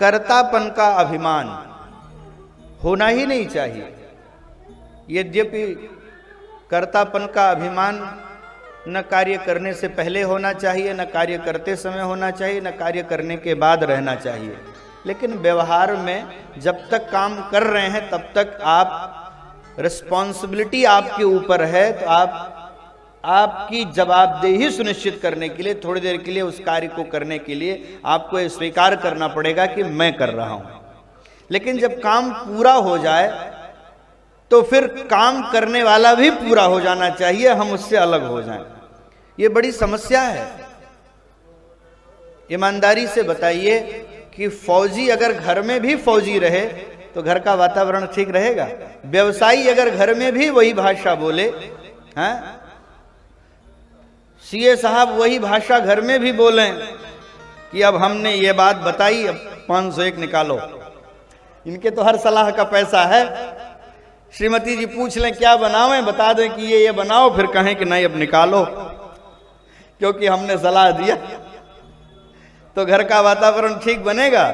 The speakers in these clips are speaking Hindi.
कर्तापन का अभिमान होना ही नहीं चाहिए। यद्यपि कर्तापन का अभिमान न कार्य करने से पहले होना चाहिए, न कार्य करते समय होना चाहिए, न कार्य करने के बाद रहना चाहिए, लेकिन व्यवहार में जब तक काम कर रहे हैं तब तक आप रिस्पॉन्सिबिलिटी आपके ऊपर है, तो आपकी जवाबदेही सुनिश्चित करने के लिए थोड़ी देर के लिए उस कार्य को करने के लिए आपको ये स्वीकार करना पड़ेगा कि मैं कर रहा हूं। लेकिन जब काम पूरा हो जाए तो फिर काम करने वाला भी पूरा हो जाना चाहिए, हम उससे अलग हो जाएं। ये बड़ी समस्या है। ईमानदारी से बताइए कि फौजी अगर घर में भी फौजी रहे तो घर का वातावरण ठीक रहेगा? व्यवसायी अगर घर में भी वही भाषा बोले, हैं, सीए साहब वही भाषा घर में भी बोलें कि अब हमने ये बात बताई, अब 501 निकालो, इनके तो हर सलाह का पैसा है। श्रीमती जी पूछ लें क्या बनावें, बता दें कि ये बनाओ, फिर कहें कि नहीं अब निकालो, क्योंकि हमने सलाह दिया, तो घर का वातावरण ठीक बनेगा।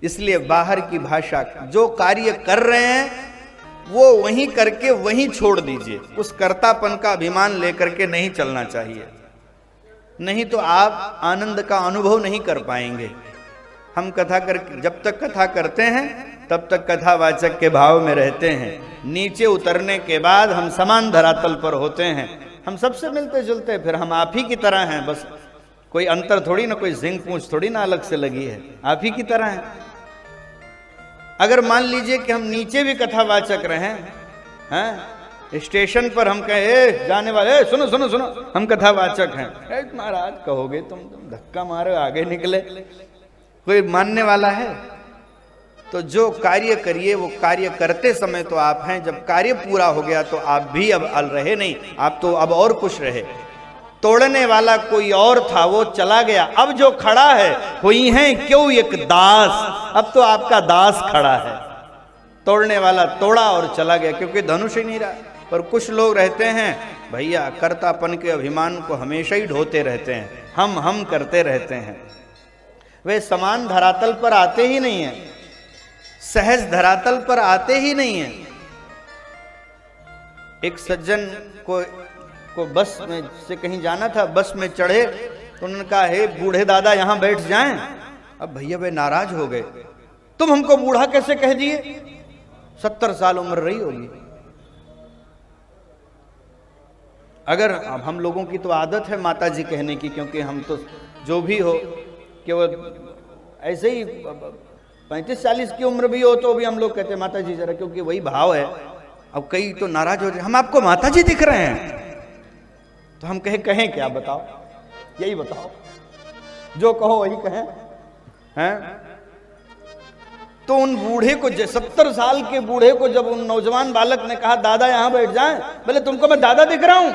इसलिए बाहर की भाषा, जो कार्य कर रहे हैं वो वहीं करके वहीं छोड़ दीजिए। उस कर्तापन का अभिमान लेकर के नहीं चलना चाहिए, नहीं तो आप आनंद का अनुभव नहीं कर पाएंगे। हम कथा कर, जब तक कथा करते हैं तब तक कथावाचक के भाव में रहते हैं। नीचे उतरने के बाद हम समान धरातल पर होते हैं, हम सबसे मिलते जुलते, फिर हम आप ही की तरह हैं। बस कोई अंतर थोड़ी ना, कोई जिंग पूंछ थोड़ी ना अलग से लगी है, आप ही की तरह हैं। अगर मान लीजिए कि हम नीचे भी कथावाचक रहें, हैं, स्टेशन पर हम कहें जाने वाले सुनो सुनो सुनो हम कथावाचक हैं, महाराज कहोगे तुम धक्का मारो आगे निकले, कोई मानने वाला है? तो जो कार्य करिए वो कार्य करते समय तो आप हैं, जब कार्य पूरा हो गया तो आप भी अब अल रहे नहीं, आप तो अब और कुछ रहे। तोड़ने वाला कोई और था, वो चला गया, अब जो खड़ा है हुई है क्यों एक दास, अब तो आपका दास खड़ा है। तोड़ने वाला तोड़ा और चला गया, क्योंकि धनुष ही नहीं रहा। पर कुछ लोग रहते हैं भैया कर्तापन के अभिमान को हमेशा ही ढोते रहते हैं, हम करते रहते हैं। वे समान धरातल पर आते ही नहीं है, सहज धरातल पर आते ही नहीं है। एक सज्जन को बस में से कहीं जाना था, बस में चढ़े तो उन्होंने कहा हे बूढ़े दादा यहां बैठ जाएं। अब भैया वे नाराज हो गए, तुम हमको बूढ़ा कैसे कह दिए, 70 साल उम्र रही होगी। अगर अब हम लोगों की तो आदत है माता जी कहने की, क्योंकि हम तो जो भी हो केवल ऐसे ही 35-40 की उम्र भी हो तो भी हम लोग कहते हैं माता जी जरा, क्योंकि वही भाव है। अब कई तो नाराज हो जाए, हम आपको माता जी दिख रहे हैं, तो हम कहें क्या, बताओ, यही बताओ, जो कहो वही कहें, हैं? तो उन बूढ़े को, 70 साल के बूढ़े को जब उन नौजवान बालक ने कहा दादा यहां बैठ जाएं, बोले तुमको मैं दादा दिख रहा हूं,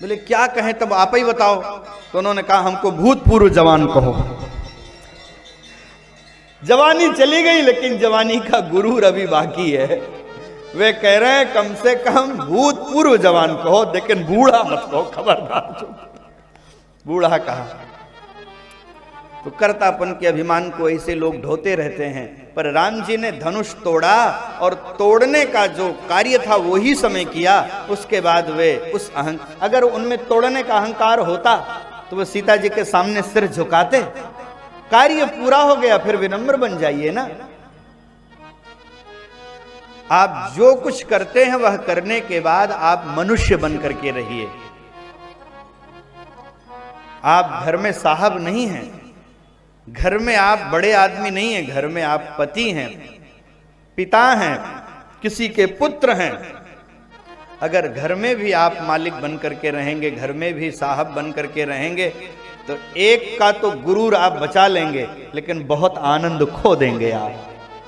बोले क्या कहें, तब आप ही बताओ। तो उन्होंने कहा हमको भूतपूर्व जवान कहो। जवानी चली गई लेकिन जवानी का गुरूर अभी बाकी है। वे कह रहे हैं कम से कम भूतपूर्व जवान कहो, लेकिन बूढ़ा मत कहो, खबरदार। बूढ़ा कहा तो कर्तापन के अभिमान को ऐसे लोग ढोते रहते हैं। पर राम जी ने धनुष तोड़ा और तोड़ने का जो कार्य था वो ही समय किया। उसके बाद वे उस अगर उनमें तोड़ने का अहंकार होता तो वो सीता जी के सामने सिर झुकाते। कार्य पूरा हो गया, फिर विनम्र बन जाइए ना। आप जो कुछ करते हैं वह करने के बाद आप मनुष्य बन करके रहिए। आप घर में साहब नहीं हैं, घर में आप बड़े आदमी नहीं हैं, घर में आप पति हैं, पिता हैं, किसी के पुत्र हैं। अगर घर में भी आप मालिक बन करके रहेंगे, घर में भी साहब बन करके रहेंगे, तो एक का तो गुरूर आप बचा लेंगे, लेकिन बहुत आनंद खो देंगे आप,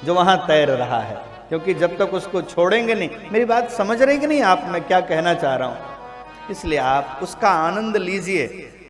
जो वहां तैर रहा है। क्योंकि जब तक उसको छोड़ेंगे नहीं, मेरी बात समझ रहे कि नहीं आप, मैं क्या कहना चाह रहा हूं। इसलिए आप उसका आनंद लीजिए।